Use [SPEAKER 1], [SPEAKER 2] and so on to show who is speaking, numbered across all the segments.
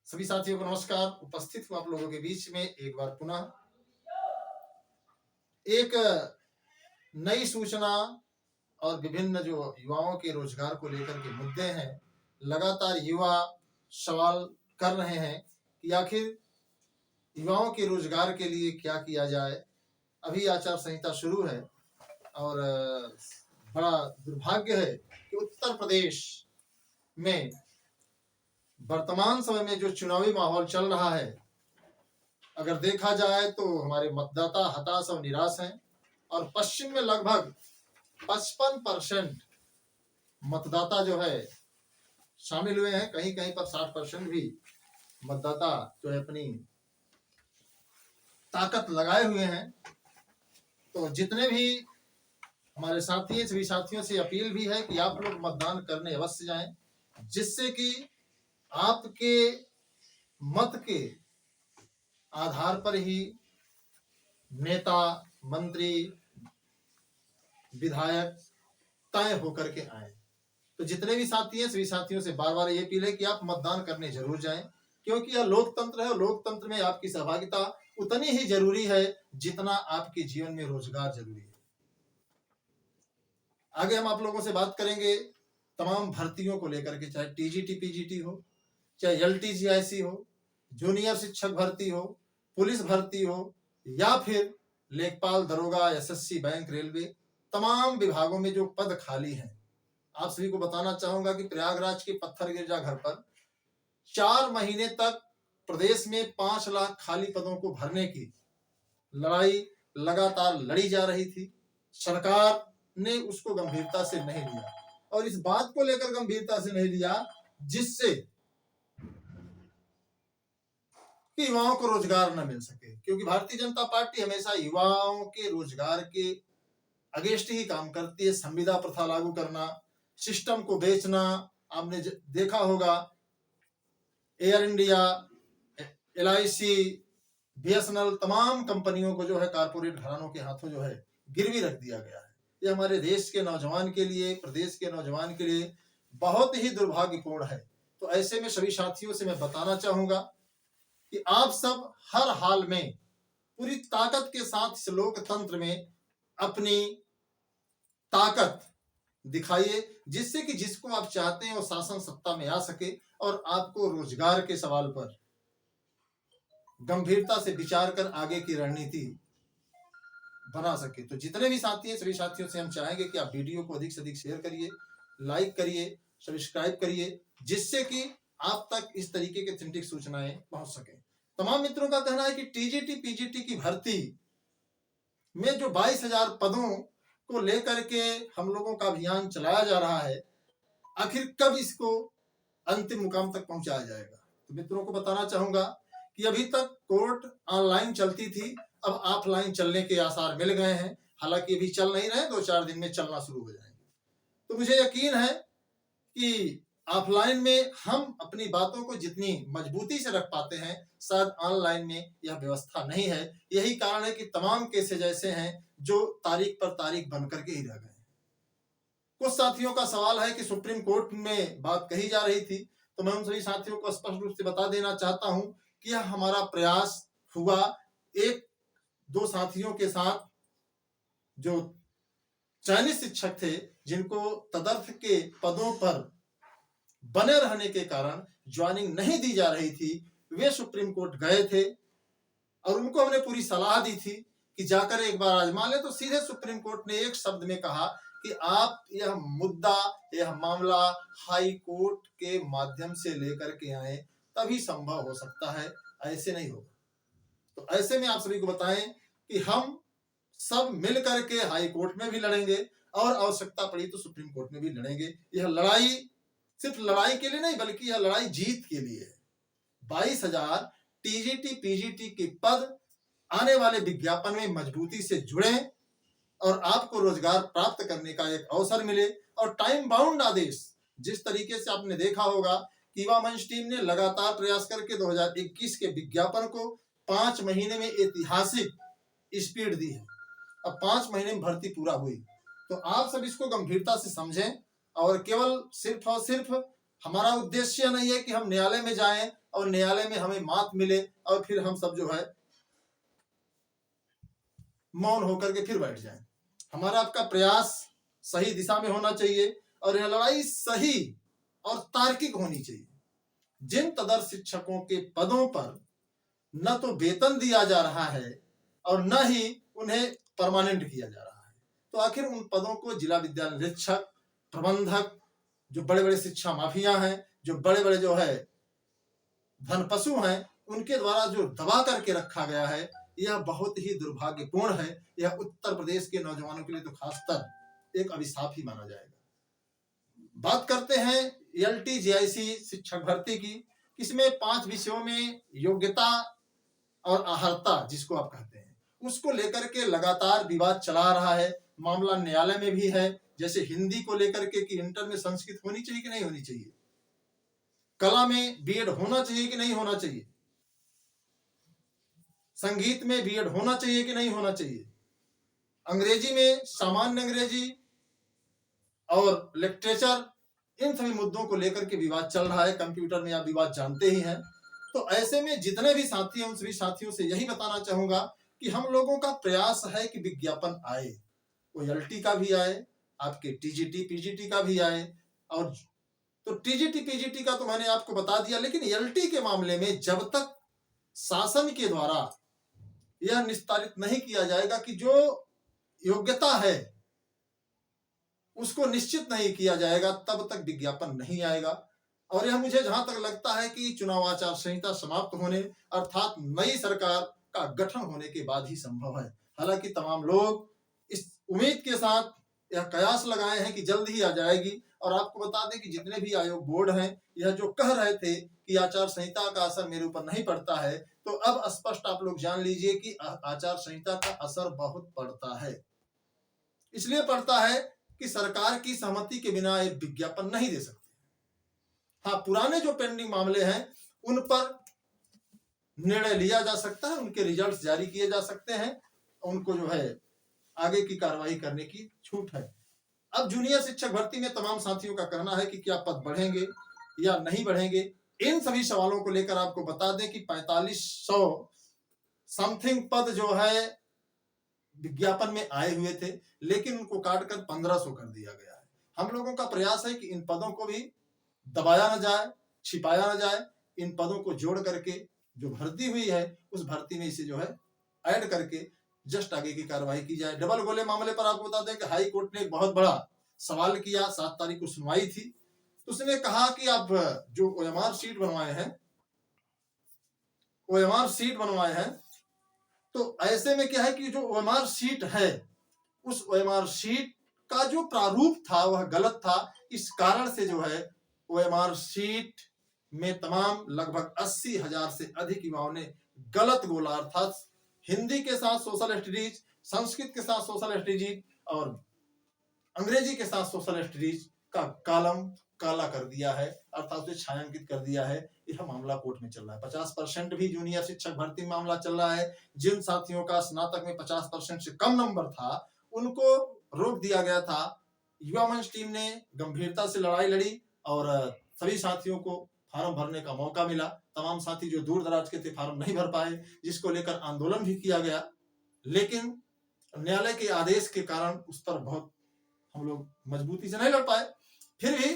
[SPEAKER 1] सभी साथियों को नमस्कार। उपस्थित हूं आप लोगों के बीच में एक बार पुनः एक नई सूचना और विभिन्न जो युवाओं के रोजगार को लेकर के मुद्दे हैं। लगातार युवा सवाल कर रहे हैं कि आखिर युवाओं के रोजगार के लिए क्या किया जाए। अभी आचार संहिता शुरू है और बड़ा दुर्भाग्य है कि उत्तर प्रदेश में वर्तमान समय में जो चुनावी माहौल चल रहा है, अगर देखा जाए तो हमारे मतदाता हताश और निराश हैं और पश्चिम में लगभग 55% मतदाता जो है शामिल हुए हैं। कहीं कहीं पर 60% भी मतदाता जो है अपनी ताकत लगाए हुए हैं। तो जितने भी हमारे साथी हैं, सभी साथियों से अपील भी है कि आप लोग मतदान करने अवश्य जाएं, जिससे कि आपके मत के आधार पर ही नेता, मंत्री, विधायक तय होकर के आए। तो जितने भी साथी हैं, सभी साथियों से बार बार ये अपील है कि आप मतदान करने जरूर जाएं, क्योंकि यह लोकतंत्र है और लोकतंत्र में आपकी सहभागिता उतनी ही जरूरी है जितना आपके जीवन में रोजगार जरूरी है। आगे हम आप लोगों से बात करेंगे तमाम भर्तियों को लेकर के, चाहे टीजीटी पीजीटी हो, चाहे एलटीजीआईसी हो, जूनियर शिक्षक भर्ती हो, पुलिस भर्ती हो, या फिर लेखपाल, दरोगा, एसएससी, बैंक, रेलवे, तमाम विभागों में जो पद खाली हैं। आप सभी को बताना चाहूंगा कि प्रयागराज के पत्थर गिरजा घर पर 4 महीने तक प्रदेश में 5 लाख खाली पदों को भरने की लड़ाई लगातार लड़ी जा रही थी। सरकार ने उसको गंभीरता से नहीं लिया और इस बात को लेकर गंभीरता से नहीं लिया जिससे कि युवाओं को रोजगार न मिल सके, क्योंकि भारतीय जनता पार्टी हमेशा युवाओं के रोजगार के अगेंस्ट ही काम करती है। संविदा प्रथा लागू करना, सिस्टम को बेचना, आपने देखा होगा एयर इंडिया, एलआईसी, बीएसएनएल, तमाम कंपनियों को जो है कारपोरेट घरानों के हाथों जो है गिरवी रख दिया गया है। ये हमारे देश के नौजवान के लिए, प्रदेश के नौजवान के लिए बहुत ही दुर्भाग्यपूर्ण है। तो ऐसे में सभी साथियों से मैं बताना चाहूंगा कि आप सब हर हाल में पूरी ताकत के साथ इस लोकतंत्र में अपनी ताकत दिखाइए, जिससे कि जिसको आप चाहते हैं वो शासन सत्ता में आ सके और आपको रोजगार के सवाल पर गंभीरता से विचार कर आगे की रणनीति बना सके। तो जितने भी साथी हैं, सभी साथियों से हम चाहेंगे कि आप वीडियो को अधिक से अधिक शेयर करिए, लाइक करिए, सब्सक्राइब करिए, जिससे कि आप तक इस तरीके के ऑथेंटिक सूचनाएं पहुंच सके। तमाम मित्रों का कहना है कि टीजीटी पीजीटी की भर्ती में जो 22,000 पदों को लेकर के हम लोगों का अभियान चलाया जा रहा है, आखिर कब इसको अंतिम मुकाम तक पहुंचाया जाएगा। तो मित्रों को बताना चाहूंगा कि अभी तक कोर्ट ऑनलाइन चलती थी, अब ऑफलाइन चलने के आसार मिल गए हैं। हालांकि अभी चल नहीं रहे, 2-4 दिन में चलना शुरू हो जाएंगे। तो मुझे यकीन है कि ऑफलाइन में हम अपनी बातों को जितनी मजबूती से रख पाते हैं, शायद ऑनलाइन में यह व्यवस्था नहीं है। यही कारण है कि तमाम केसेज ऐसे हैं जो तारीख पर तारीख बन करके ही रह गए। कुछ साथियों का सवाल है कि सुप्रीम कोर्ट में बात कही जा रही थी, तो मैं उन सभी साथियों को स्पष्ट रूप से बता देना चाहता हूं कि यह हमारा प्रयास हुआ 1-2 साथियों के साथ जो चयनित शिक्षक थे, जिनको तदर्थ के पदों पर बने रहने के कारण ज्वाइनिंग नहीं दी जा रही थी, वे सुप्रीम कोर्ट गए थे और उनको हमने पूरी सलाह दी थी कि जाकर एक बार आजमा ले। तो सीधे सुप्रीम कोर्ट ने एक शब्द में कहा कि आप यह मुद्दा, यह मामला हाई कोर्ट के माध्यम से लेकर के आए, तभी संभव हो सकता है, ऐसे नहीं होगा। तो ऐसे में आप सभी को बताएं कि हम सब मिल करके हाई कोर्ट में भी लड़ेंगे और आवश्यकता पड़ी तो सुप्रीम कोर्ट में भी लड़ेंगे। यह लड़ाई सिर्फ लड़ाई के लिए नहीं, बल्कि यह लड़ाई जीत के लिए है। 22,000 टीजीटी पीजीटी के पद आने वाले विज्ञापन में मजबूती से जुड़े और आपको रोजगार प्राप्त करने का एक अवसर मिले। और टाइम बाउंड आदेश, जिस तरीके से आपने देखा होगा कि युवा मंच टीम ने लगातार प्रयास करके 2021 के विज्ञापन को 5 महीने में ऐतिहासिक स्पीड दी है। अब 5 महीने में भर्ती पूरा हुई। तो आप सब इसको गंभीरता से समझें और केवल सिर्फ और सिर्फ हमारा उद्देश्य नहीं है कि हम न्यायालय में जाएं और न्यायालय में हमें मात मिले और फिर हम सब जो है मौन होकर के फिर बैठ जाएं। हमारा आपका प्रयास सही दिशा में होना चाहिए और यह लड़ाई सही और तार्किक होनी चाहिए। जिन तदर्थ शिक्षकों के पदों पर न तो वेतन दिया जा रहा है और न ही उन्हें परमानेंट किया जा रहा है, तो आखिर उन पदों को जिला विद्यालय निरीक्षक, प्रबंधक, जो बड़े बड़े शिक्षा माफिया हैं, जो बड़े बड़े जो है धनपशु हैं, उनके द्वारा जो दबा करके रखा गया है, यह बहुत ही दुर्भाग्यपूर्ण है। यह उत्तर प्रदेश के नौजवानों के लिए तो खासकर एक अभिशाप ही माना जाएगा। बात करते हैं LTJIC शिक्षक भर्ती की। इसमें 5 विषयों में योग्यता और अर्हता जिसको आप कहते हैं, उसको लेकर के लगातार विवाद चला रहा है। मामला न्यायालय में भी है, जैसे हिंदी को लेकर के कि इंटर में संस्कृत होनी चाहिए कि नहीं होनी चाहिए, कला में बीएड होना चाहिए कि नहीं होना चाहिए, संगीत में बीएड होना चाहिए कि नहीं होना चाहिए, अंग्रेजी में सामान्य अंग्रेजी और लिटरेचर, इन सभी मुद्दों को लेकर के विवाद चल रहा है। कंप्यूटर में आप विवाद जानते ही हैं। तो ऐसे में जितने भी साथी हैं, उन सभी साथियों से यही बताना चाहूंगा कि हम लोगों का प्रयास है कि विज्ञापन आए, वो LT का भी आए, आपके TGT PGT का भी आए। और तो TGT PGT का तो मैंने आपको बता दिया, लेकिन LT के मामले में जब तक शासन के द्वारा यह निस्तारित नहीं किया जाएगा कि जो योग्यता है उसको निश्चित नहीं किया जाएगा, तब तक विज्ञापन नहीं आएगा। और यह मुझे जहां तक लगता है कि चुनाव आचार संहिता समाप्त होने अर्थात नई सरकार का गठन होने के बाद ही संभव है। हालांकि तमाम लोग इस उम्मीद के साथ यह कयास लगाए हैं कि जल्द ही आ जाएगी। और आपको बता दें कि जितने भी आयोग बोर्ड हैं, यह जो कह रहे थे कि आचार संहिता का असर मेरे ऊपर नहीं पड़ता है, तो अब स्पष्ट आप लोग जान लीजिए कि आचार संहिता का असर बहुत पड़ता है। इसलिए पड़ता है कि सरकार की सहमति के बिना एक विज्ञापन नहीं दे सकते। हाँ, पुराने जो पेंडिंग मामले हैं उन पर निर्णय लिया जा सकता है, उनके रिजल्ट्स जारी किए जा सकते हैं, उनको जो है आगे की कार्रवाई करने की छूट है। अब जूनियर शिक्षक भर्ती में तमाम साथियों का कहना है कि क्या पद बढ़ेंगे या नहीं बढ़ेंगे। इन सभी सवालों को लेकर आपको बता दें कि 4500 समथिंग पद जो है विज्ञापन में आए हुए थे, लेकिन उनको काटकर 1500 कर दिया गया है। हम लोगों का प्रयास है कि इन पदों को भी दबाया न जाए, छिपाया न जाए। इन पदों को जोड़ करके जो भर्ती हुई है उस भर्ती में इसे जो है ऐड करके जस्ट आगे की कार्रवाई की जाए। डबल गोले मामले पर आपको बता दें कि हाई कोर्ट ने एक बहुत बड़ा सवाल किया। 7 तारीख को सुनवाई थी, तो उसने कहा कि आप जो OMR सीट बनवाए हैं, तो ऐसे में क्या है कि जो OMR सीट है, उस OMR सीट का जो प्रारूप था वह गलत था। इस कारण से जो है OMR सीट में तमाम लगभग 80,000 से अधिक युवाओं ने गलत गोला अर्थात हिंदी के साथ सोशल स्टडीज, संस्कृत के साथ सोशल स्टडीज और अंग्रेजी के साथ सोशल स्टडीज का कॉलम काला कर दिया है, अर्थात उसे छायांकित कर दिया है। यह मामला कोर्ट में चल रहा है। 50% भी जूनियर शिक्षक भर्ती मामला चल रहा है। जिन साथियों का स्नातक में 50% से कम नंबर था, उनको रोक दिया गया था। युवा मंच टीम ने गंभीरता से लड़ाई लड़ी और सभी साथियों को फार्म भरने का मौका मिला। तमाम साथी जो दूर दराज के थे फार्म नहीं भर पाए, जिसको लेकर आंदोलन भी किया गया, लेकिन न्यायालय के आदेश के कारण उस पर बहुत हम लोग मजबूती से नहीं लड़ पाए। फिर भी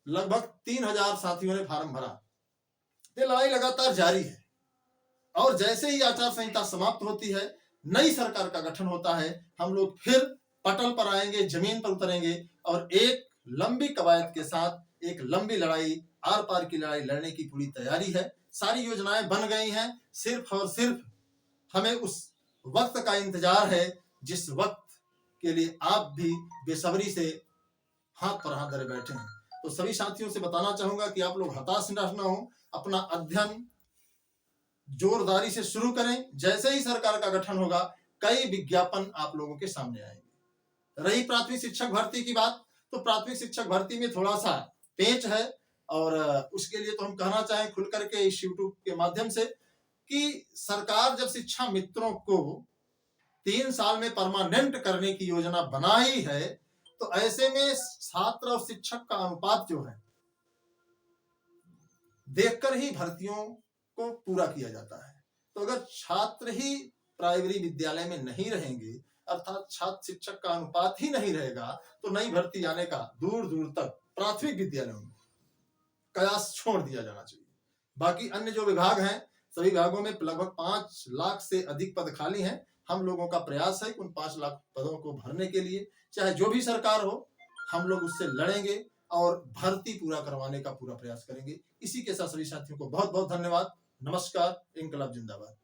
[SPEAKER 1] लगभग 3000 साथियों ने फार्म भरा। ये लड़ाई लगातार जारी है और जैसे ही आचार संहिता समाप्त होती है, नई सरकार का गठन होता है, हम लोग फिर पटल पर आएंगे, जमीन पर उतरेंगे और एक लंबी कवायद के साथ एक लंबी लड़ाई, आर पार की लड़ाई लड़ने की पूरी तैयारी है। सारी योजनाएं बन गई हैं, सिर्फ और सिर्फ हमें उस वक्त का इंतजार है जिस वक्त के लिए आप भी बेसब्री से हाथ पर हाथ धरे बैठे हैं। तो सभी साथियों से बताना चाहूंगा कि आप लोग हताश न हो, अपना अध्ययन जोरदारी से शुरू करें। जैसे ही सरकार का गठन होगा, कई विज्ञापन आप लोगों के सामने आएंगे। रही प्राथमिक शिक्षक भर्ती की बात, तो प्राथमिक शिक्षक भर्ती में थोड़ा सा पेच है और उसके लिए तो हम कहना चाहें खुल करके इस यूट्यूब के माध्यम से कि सरकार जब शिक्षा मित्रों को 3 साल में परमानेंट करने की योजना बनाई है, तो ऐसे में छात्र और शिक्षक का अनुपात जो है देखकर ही भर्तियों को पूरा किया जाता है। तो अगर छात्र ही प्राइमरी विद्यालय में नहीं रहेंगे, अर्थात छात्र शिक्षक का अनुपात ही नहीं रहेगा, तो नई भर्ती आने का दूर दूर तक प्राथमिक विद्यालयों में कयास छोड़ दिया जाना चाहिए। बाकी अन्य जो विभाग हैं, सभी विभागों में लगभग 5 लाख से अधिक पद खाली हैं। हम लोगों का प्रयास है कि उन 5 लाख पदों को भरने के लिए चाहे जो भी सरकार हो, हम लोग उससे लड़ेंगे और भर्ती पूरा करवाने का पूरा प्रयास करेंगे। इसी के साथ सभी साथियों को बहुत बहुत धन्यवाद। नमस्कार। इंकलाब जिंदाबाद।